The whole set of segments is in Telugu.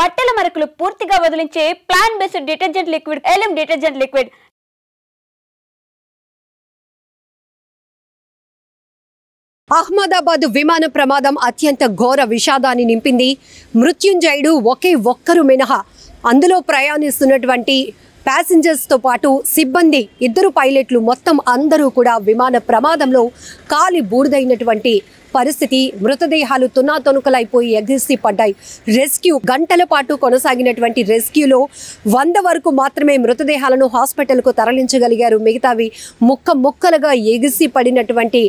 బట్టల మరకలు పూర్తిగా వదిలించే plant based detergent liquid Elim detergent liquid. Ahmedabad విమాన ప్రమాదం అత్యంత ఘోర విషాదాన్ని నింపింది. మృత్యుంజయుడు ఒకే ఒక్కరు మినహా అందులో ప్రయాణిస్తున్నటువంటి ప్యాసింజర్స్తో పాటు సిబ్బంది 2 పైలట్లు మొత్తం అందరూ కూడా విమాన ప్రమాదంలో కాలి బూడిదైనటువంటి పరిస్థితి. మృతదేహాలు తునాతునకలైపోయి ఎగిసి పడ్డాయి. రెస్క్యూ గంటల పాటు కొనసాగినటువంటి రెస్క్యూలో 100 వరకు మాత్రమే మృతదేహాలను హాస్పిటల్కు తరలించగలిగారు. మిగతావి ముక్కలుగా ఎగిసి పడినటువంటి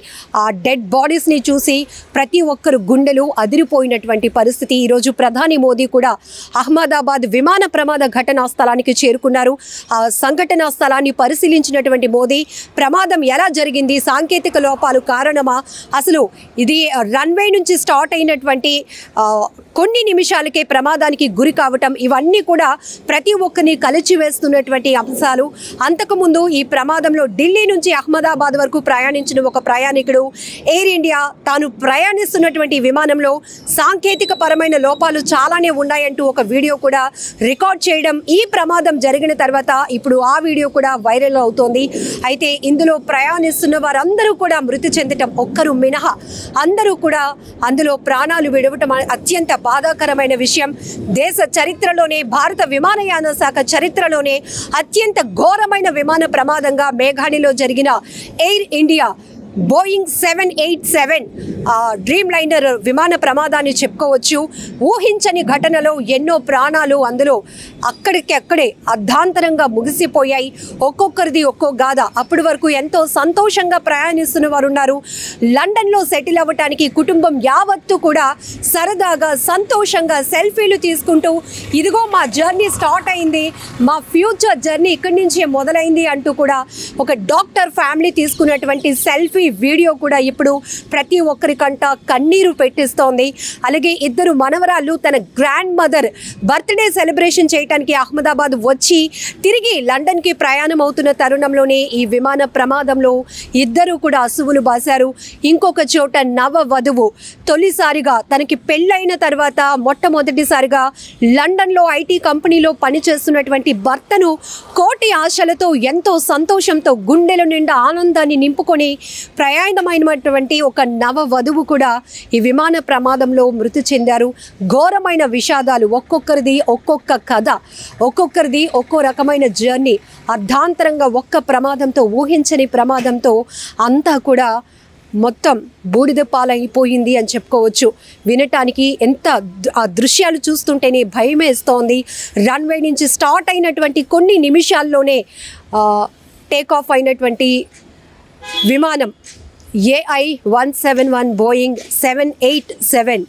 ఆ డెడ్ బాడీస్ని చూసి ప్రతి ఒక్కరు గుండెలు అదిరిపోయినటువంటి పరిస్థితి. ఈరోజు ప్రధాని మోదీ కూడా అహ్మదాబాద్ విమాన ప్రమాద ఘటనా స్థలానికి చేరుకున్నారు. ఆ సంఘటనా స్థలాన్ని పరిశీలించినటువంటి మోదీ ప్రమాదం ఎలా జరిగింది, సాంకేతిక లోపాలు కారణమా, అసలు ఇది రన్వే నుంచి స్టార్ట్ అయినటువంటి కొన్ని నిమిషాలకే ప్రమాదానికి గురి కావటం, ఇవన్నీ కూడా ప్రతి ఒక్కరిని కలిచివేస్తున్నటువంటి అంశాలు. అంతకుముందు ఈ ప్రమాదంలో ఢిల్లీ నుంచి అహ్మదాబాద్ వరకు ప్రయాణించిన ఒక ప్రయాణికుడు ఎయిర్ ఇండియా తాను ప్రయాణిస్తున్నటువంటి విమానంలో సాంకేతిక పరమైన లోపాలు చాలానే ఉన్నాయంటూ ఒక వీడియో కూడా రికార్డ్ చేయడం, ఈ ప్రమాదం జరిగిన తర్వాత ఇప్పుడు ఆ వీడియో కూడా వైరల్ అవుతోంది. అయితే ఇందులో ప్రయాణిస్తున్న వారందరూ కూడా మృతి చెందటం, ఒక్కరు మినహా అందరూ కూడా అందులో ప్రాణాలు విడవటం అత్యంత బాధాకరమైన విషయం. దేశ చరిత్రలోనే, భారత విమానయాన శాఖ చరిత్రలోనే అత్యంత ఘోరమైన విమాన ప్రమాదంగా మేఘాణిలో జరిగిన air India Boeing 787 dream liner విమాన ప్రమాదాన్ని చెప్పుకోవచ్చు. ఊహించని ఘటనలో ఎన్నో ప్రాణాలు అందులో అక్కడికక్కడే అర్ధాంతరంగా ముగిసిపోయాయి. ఒక్కొక్కరిది ఒక్కో గాథ. అప్పటి వరకు ఎంతో సంతోషంగా ప్రయాణిస్తున్న వారు ఉన్నారు. లండన్లో సెటిల్ అవ్వటానికి కుటుంబం యావత్తు కూడా సరదాగా సంతోషంగా సెల్ఫీలు తీసుకుంటూ ఇదిగో మా జర్నీ స్టార్ట్ అయింది, మా ఫ్యూచర్ జర్నీ ఇక్కడి నుంచే మొదలైంది అంటూ కూడా ఒక డాక్టర్ ఫ్యామిలీ తీసుకున్నటువంటి సెల్ఫీ వీడియో కూడా ఇప్పుడు ప్రతి ఒక్కరికంట కన్నీరు పెట్టిస్తోంది. అలాగే 2 మనవరాళ్ళు తన గ్రాండ్ మదర్ బర్త్డే సెలబ్రేషన్ చేయడానికి అహ్మదాబాద్ వచ్చి తిరిగి లండన్కి ప్రయాణం అవుతున్న తరుణంలోనే ఈ విమాన ప్రమాదంలో 2 కూడా అసువులు బాశారు. ఇంకొక చోట నవ వధువు తొలిసారిగా తనకి పెళ్ళైన తర్వాత మొట్టమొదటిసారిగా లండన్లో ఐటీ కంపెనీలో పనిచేస్తున్నటువంటి భర్తను కోటి ఆశలతో ఎంతో సంతోషంతో గుండెల నిండా ఆనందాన్ని నింపుకొని ప్రయాణమైనటువంటి ఒక నవ వధువు కూడా ఈ విమాన ప్రమాదంలో మృతి చెందారు. ఘోరమైన విషాదాలు, ఒక్కొక్కరిది ఒక్కొక్క కథ, ఒక్కొక్కరిది ఒక్కో రకమైన జర్నీ. అర్ధాంతరంగా ఒక్క ప్రమాదంతో, ఊహించని ప్రమాదంతో అంతా కూడా మొత్తం బూడిద పాలైపోయింది అని చెప్పుకోవచ్చు. వినటానికి ఎంత ఆ దృశ్యాలు చూస్తుంటేనే భయమేస్తోంది. రన్వే నుంచి స్టార్ట్ అయినటువంటి కొన్ని నిమిషాల్లోనే టేక్ ఆఫ్ అయినటువంటి విమానం AI-171 బోయింగ్ 787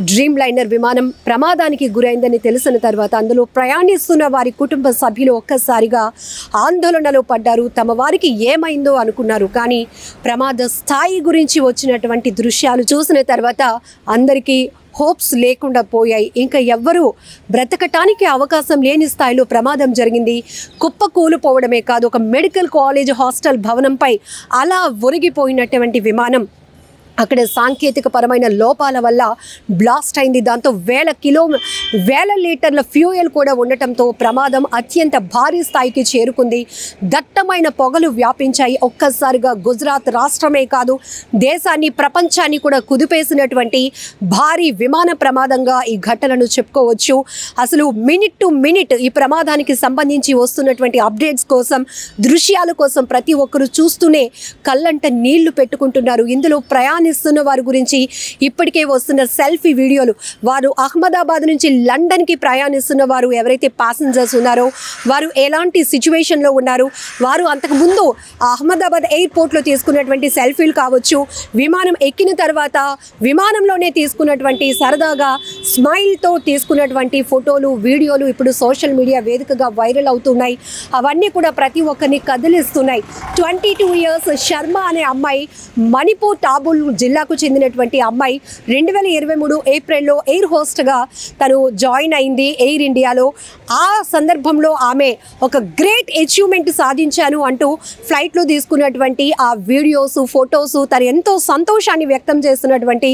డ్రీమ్ లైనర్ విమానం ప్రమాదానికి గురైందని తెలిసిన తర్వాత అందులో ప్రయాణిస్తున్న వారి కుటుంబ సభ్యులు ఒక్కసారిగా ఆందోళనలో పడ్డారు. తమ వారికి ఏమైందో అనుకున్నారు. కానీ ప్రమాద స్థాయి గురించి వచ్చినటువంటి దృశ్యాలు చూసిన తర్వాత అందరికీ హోప్స్ లేకుండా పోయాయి. ఇంకా ఎవ్వరూ బ్రతకటానికి అవకాశం లేని స్థాయిలో ప్రమాదం జరిగింది. కుప్పకూలిపోవడమే కాదు, ఒక మెడికల్ కాలేజ్ హాస్టల్ భవనంపై అలా ఒరిగిపోయినటువంటి విమానం అక్కడ సాంకేతిక పరమైన లోపాల వల్ల బ్లాస్ట్ అయింది. దాంతో వేల లీటర్ల ఫ్యూయల్ కూడా ఉండటంతో ప్రమాదం అత్యంత భారీ స్థాయికి చేరుకుంది. దట్టమైన పొగలు వ్యాపించాయి. ఒక్కసారిగా గుజరాత్ రాష్ట్రమే కాదు, దేశాన్ని ప్రపంచాన్ని కూడా కుదిపేసినటువంటి భారీ విమాన ప్రమాదంగా ఈ ఘటనను చెప్పుకోవచ్చు. అసలు మినిట్ టు మినిట్ ఈ ప్రమాదానికి సంబంధించి వస్తున్నటువంటి అప్డేట్స్ కోసం, దృశ్యాల కోసం ప్రతి ఒక్కరు చూస్తూనే కళ్ళంట నీళ్లు పెట్టుకుంటున్నారు. ఇందులో ప్రయాణిస్తున్న వారి గురించి ఇప్పటికే వస్తున్న సెల్ఫీ వీడియోలు, వారు అహ్మదాబాద్ నుంచి లండన్కి ప్రయాణిస్తున్న వారు ఎవరైతే ప్యాసింజర్స్ ఉన్నారో వారు ఎలాంటి సిచ్యువేషన్లో ఉన్నారు, వారు అంతకుముందు అహ్మదాబాద్ ఎయిర్పోర్ట్లో తీసుకున్నటువంటి సెల్ఫీలు కావచ్చు, విమానం ఎక్కిన తర్వాత విమానంలోనే తీసుకున్నటువంటి సరదాగా స్మైల్తో తీసుకున్నటువంటి ఫోటోలు, వీడియోలు ఇప్పుడు సోషల్ మీడియా వేదికగా వైరల్ అవుతున్నాయి. అవన్నీ కూడా ప్రతి ఒక్కరిని కదిలిస్తున్నాయి. 22 years శర్మ అనే అమ్మాయి మణిపూర్ టాబుల్ జిల్లాకు చెందినటువంటి అమ్మాయి 2023 ఏప్రిల్లో ఎయిర్ హోస్ట్గా తను జాయిన్ అయింది ఎయిర్ ఇండియాలో. ఆ సందర్భంలో ఆమె ఒక గ్రేట్ అచీవ్మెంట్ సాధించాను అంటూ ఫ్లైట్లో తీసుకున్నటువంటి ఆ వీడియోస్, ఫొటోస్, తను ఎంతో సంతోషాన్ని వ్యక్తం చేస్తున్నటువంటి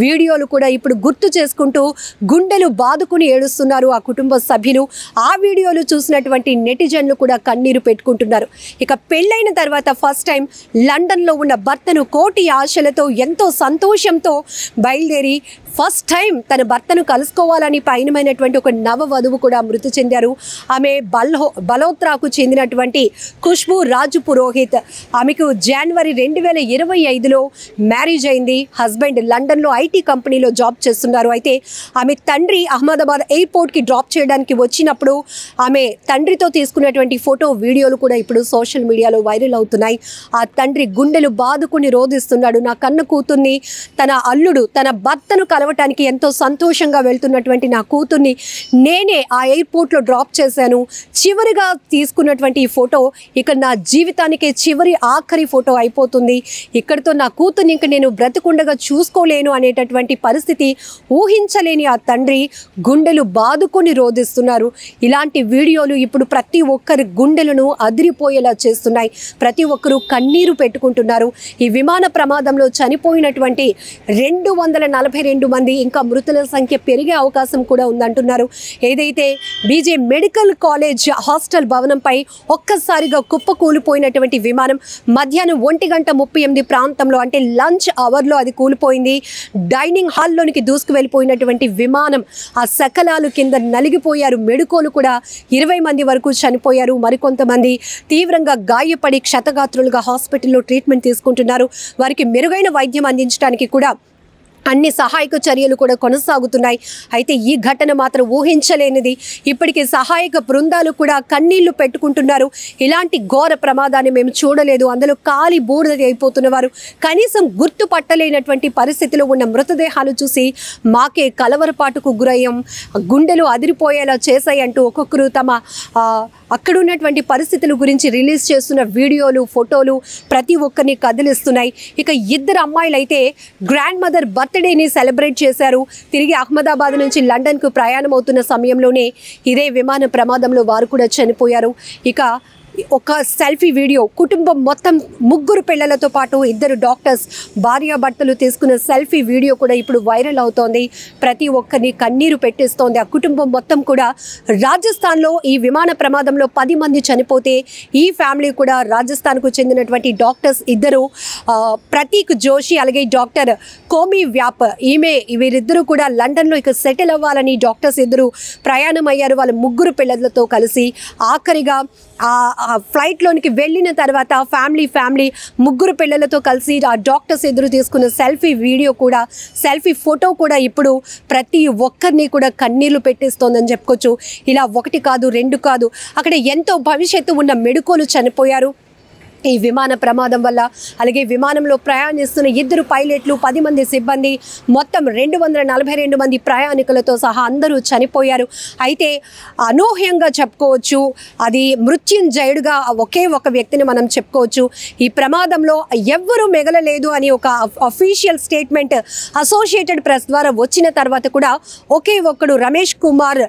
వీడియోలు కూడా ఇప్పుడు గుర్తు చేసుకుంటూ గుండెలు బాదుకుని ఏడుస్తున్నారు ఆ కుటుంబ సభ్యులు. ఆ వీడియోలు చూసినటువంటి నెటిజన్లు కూడా కన్నీరు పెట్టుకుంటున్నారు. ఇక పెళ్ళైన తర్వాత ఫస్ట్ టైం లండన్లో ఉన్న భర్తను కోటి ఆశలతో ఎంతో సంతోషంతో బయలుదేరి ఫస్ట్ టైం తన భర్తను కలుసుకోవాలని పయనమైనటువంటి ఒక నవవధువు కూడా మృతి చెందారు. ఆమె బలోత్రాకు చెందినటువంటి ఖుష్బూ రాజు పురోహిత్. ఆమెకు జనవరి 2025లో మ్యారేజ్ అయింది. హస్బెండ్ లండన్లో ఐటీ కంపెనీలో జాబ్ చేస్తున్నారు. అయితే ఆమె తండ్రి అహ్మదాబాద్ ఎయిర్పోర్ట్కి డ్రాప్ చేయడానికి వచ్చినప్పుడు ఆమె తండ్రితో తీసుకున్నటువంటి ఫోటో, వీడియోలు కూడా ఇప్పుడు సోషల్ మీడియాలో వైరల్ అవుతున్నాయి. ఆ తండ్రి గుండెలు బాదుకుని రోధిస్తున్నాడు. నా కన్న కూతుర్ని, తన అల్లుడు, తన భర్తను కలవటానికి ఎంతో సంతోషంగా వెళ్తున్నటువంటి నా కూతుర్ని నేనే ఆ ఎయిర్పోర్ట్లో డ్రాప్ చేశాను. చివరిగా తీసుకున్నటువంటి ఈ ఫోటో ఇక నా జీవితానికే ఆఖరి ఫోటో అయిపోతుంది. ఇక్కడితో నా కూతుర్ని ఇంక నేను బ్రతికుండగా చూసుకోలేను అనేటటువంటి పరిస్థితి ఊహించలేని ఆ తండ్రి గుండెలు బాదుకొని రోధిస్తున్నారు. ఇలాంటి వీడియోలు ఇప్పుడు ప్రతి ఒక్కరి గుండెలను అదిరిపోయేలా చేస్తున్నాయి. ప్రతి ఒక్కరూ కన్నీరు పెట్టుకుంటున్నారు. ఈ విమాన ప్రమాదంలో చనిపోయినటువంటి 242 మంది, ఇంకా మృతుల సంఖ్య పెరిగే అవకాశం కూడా ఉందంటున్నారు. ఏదైతే బీజే మెడికల్ కాలేజ్ హాస్టల్ భవనంపై ఒక్కసారిగా కుప్పకూలిపోయినటువంటి విమానం మధ్యాహ్నం 1:38 ప్రాంతంలో, అంటే లంచ్ అవర్లో అది కూలిపోయింది. డైనింగ్ హాల్లోనికి దూసుకు వెళ్ళిపోయినటువంటి విమానం ఆ శకలాలు కింద నలిగిపోయారు. మెడుకోలు కూడా 20 మంది వరకు చనిపోయారు. మరికొంతమంది తీవ్రంగా గాయపడి క్షతగాత్రులుగా హాస్పిటల్లో ట్రీట్మెంట్ తీసుకుంటున్నారు. వారికి మెరుగైన వైద్యం అందించడానికి కూడా అన్ని సహాయక చర్యలు కూడా కొనసాగుతున్నాయి. అయితే ఈ ఘటన మాత్రం ఊహించలేనిది. ఇప్పటికే సహాయక బృందాలు కూడా కన్నీళ్లు పెట్టుకుంటున్నారు. ఇలాంటి ఘోర ప్రమాదాన్ని మేము చూడలేదు. అందులో కాలి బూడిద అయిపోతున్నవారు, కనీసం గుర్తుపట్టలేనటువంటి పరిస్థితిలో ఉన్న మృతదేహాలు చూసి మాకే కలవరపాటుకు గురయ్యాం, గుండెలు అదిరిపోయేలా చేశాయి అంటూ ఒక్కొక్కరు తమ అక్కడ ఉన్నటువంటి పరిస్థితుల గురించి రిలీజ్ చేస్తున్న వీడియోలు, ఫోటోలు ప్రతి ఒక్కరిని కదిలిస్తున్నాయి. ఇక ఇద్దరు అమ్మాయిలు అయితే గ్రాండ్ మదర్ బర్త్డేని సెలబ్రేట్ చేశారు. తిరిగి అహ్మదాబాద్ నుంచి లండన్కు ప్రయాణం అవుతున్న సమయంలోనే ఇదే విమాన ప్రమాదంలో వారు కూడా చనిపోయారు. ఇక ఒక సెల్ఫీ వీడియో, కుటుంబం మొత్తం, ముగ్గురు పిల్లలతో పాటు ఇద్దరు డాక్టర్స్, భార్యాభర్తలు తీసుకున్న సెల్ఫీ వీడియో కూడా ఇప్పుడు వైరల్ అవుతోంది. ప్రతి ఒక్కరిని కన్నీరు పెట్టిస్తోంది. ఆ కుటుంబం మొత్తం కూడా రాజస్థాన్లో ఈ విమాన ప్రమాదంలో 10 మంది చనిపోతే ఈ ఫ్యామిలీ కూడా రాజస్థాన్కు చెందినటువంటి డాక్టర్స్ ఇద్దరు, ప్రతీక్ జోషి అలాగే డాక్టర్ కోమి వ్యాప్, వీరిద్దరూ కూడా లండన్లో ఇక సెటిల్ అవ్వాలని డాక్టర్స్ ఇద్దరు ప్రయాణం అయ్యారు. వాళ్ళ ముగ్గురు పిల్లలతో కలిసి ఆఖరిగా ఆ ఫ్లైట్లోనికి వెళ్ళిన తర్వాత ఫ్యామిలీ ముగ్గురు పిల్లలతో కలిసి ఆ డాక్టర్స్ ఎదురు తీసుకున్న సెల్ఫీ వీడియో కూడా, సెల్ఫీ ఫోటో కూడా ఇప్పుడు ప్రతి ఒక్కరిని కూడా కన్నీళ్లు పెట్టిస్తోందని చెప్పుకోవచ్చు. ఇలా 1 కాదు 2 కాదు, అక్కడ ఎంతో భవిష్యత్తు ఉన్న మెడుకోలు చనిపోయారు ఈ విమాన ప్రమాదం వల్ల. అలాగే విమానంలో ప్రయాణిస్తున్న ఇద్దరు పైలట్లు, 10 మంది సిబ్బంది, మొత్తం 242 మంది ప్రయాణికులతో సహా అందరూ చనిపోయారు. అయితే అనూహ్యంగా చెప్పుకోవచ్చు, అది మృత్యుంజయుడుగా ఒకే ఒక వ్యక్తిని మనం చెప్పుకోవచ్చు. ఈ ప్రమాదంలో ఎవ్వరూ మిగలలేదు అని ఒక అఫీషియల్ స్టేట్మెంట్ అసోసియేటెడ్ ప్రెస్ ద్వారా వచ్చిన తర్వాత కూడా ఒకే ఒక్కడు రమేష్ కుమార్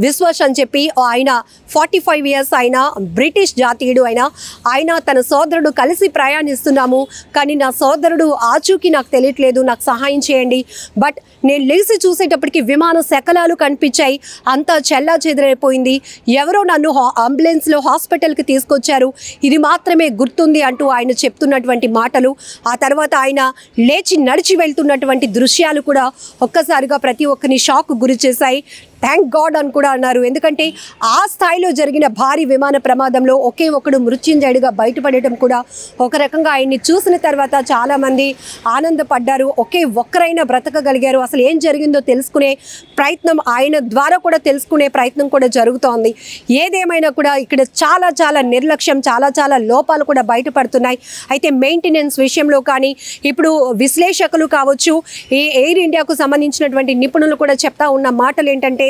విశ్వాస్ అని చెప్పి, ఆయన 45 ఇయర్స్, ఆయన బ్రిటిష్ జాతీయుడు, ఆయన తన సోదరుడు కలిసి ప్రయాణిస్తున్నాము, కానీ నా సోదరుడు ఆచూకీ నాకు తెలియట్లేదు, నాకు సహాయం చేయండి. బట్ నేను లేచి చూసేటప్పటికి విమాన శకలాలు కనిపించాయి, అంతా చెల్లా చెదిరైపోయింది, ఎవరో నన్ను అంబులెన్స్లో హాస్పిటల్కి తీసుకొచ్చారు, ఇది మాత్రమే గుర్తుంది అంటూ ఆయన చెప్తున్నటువంటి మాటలు, ఆ తర్వాత ఆయన లేచి నడిచి వెళ్తున్నటువంటి దృశ్యాలు కూడా ఒక్కసారిగా ప్రతి ఒక్కరిని షాక్ గురి చేశాయి. థ్యాంక్ గాడ్ అని కూడా అన్నారు. ఎందుకంటే ఆ స్థాయిలో జరిగిన భారీ విమాన ప్రమాదంలో ఒకే ఒకడు మృత్యుంజయుడిగా బయటపడటం కూడా ఒక రకంగా ఆయన్ని చూసిన తర్వాత చాలామంది ఆనందపడ్డారు. ఒకే ఒక్కరైనా బ్రతకగలిగారు. అసలు ఏం జరిగిందో తెలుసుకునే ప్రయత్నం, ఆయన ద్వారా కూడా తెలుసుకునే ప్రయత్నం కూడా జరుగుతోంది. ఏదేమైనా కూడా ఇక్కడ చాలా నిర్లక్ష్యం, చాలా లోపాలు కూడా బయటపడుతున్నాయి. అయితే మెయింటెనెన్స్ విషయంలో కానీ, ఇప్పుడు విశ్లేషకులు కావచ్చు, ఈ ఎయిర్ ఇండియాకు సంబంధించినటువంటి నిపుణులు కూడా చెప్తా ఉన్న మాటలు ఏంటంటే,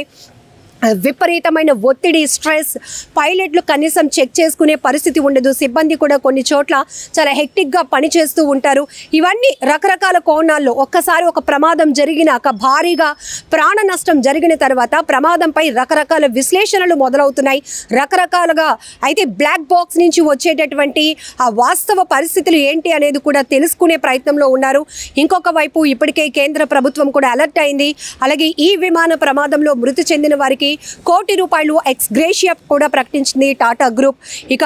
విపరీతమైన ఒత్తిడి, స్ట్రెస్, పైలట్లు కనీసం చెక్ చేసుకునే పరిస్థితి ఉండదు. సిబ్బంది కూడా కొన్ని చోట్ల చాలా హెక్టిక్గా పనిచేస్తూ ఉంటారు. ఇవన్నీ రకరకాల కోణాల్లో ఒక్కసారి ఒక ప్రమాదం జరిగినాక భారీగా ప్రాణ నష్టం జరిగిన తర్వాత ప్రమాదంపై రకరకాల విశ్లేషణలు మొదలవుతున్నాయి. రకరకాలుగా అయితే బ్లాక్ బాక్స్ నుంచి వచ్చేటటువంటి ఆ వాస్తవ పరిస్థితులు ఏంటి అనేది కూడా తెలుసుకునే ప్రయత్నంలో ఉన్నారు. ఇంకొక వైపు ఇప్పటికే కేంద్ర ప్రభుత్వం కూడా అలర్ట్ అయింది. అలాగే ఈ విమాన ప్రమాదంలో మృతి చెందిన వారికి ₹1 కోటి ఎక్స్ గ్రేషియా కూడా ప్రకటించింది టాటా గ్రూప్. ఇక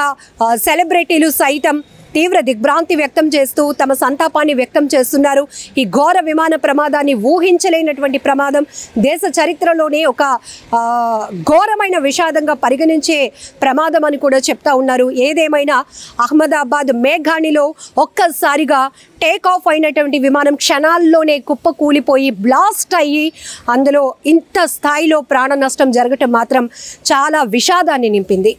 సెలబ్రిటీలు సైతం తీవ్ర దిగ్భ్రాంతి వ్యక్తం చేస్తూ తమ సంతాపాన్ని వ్యక్తం చేస్తున్నారు. ఈ ఘోర విమాన ప్రమాదాన్ని ఊహించలేనటువంటి ప్రమాదం, దేశ చరిత్రలోనే ఒక ఘోరమైన విషాదంగా పరిగణించే ప్రమాదం అని కూడా చెప్తా ఉన్నారు. ఏదేమైనా అహ్మదాబాద్ మేఘాణిలో ఒక్కసారిగా టేక్ ఆఫ్ అయినటువంటి విమానం క్షణాల్లోనే కుప్పకూలిపోయి బ్లాస్ట్ అయ్యి అందులో ఇంత స్థాయిలో ప్రాణ నష్టం జరగటం మాత్రం చాలా విషాదాన్ని నింపింది.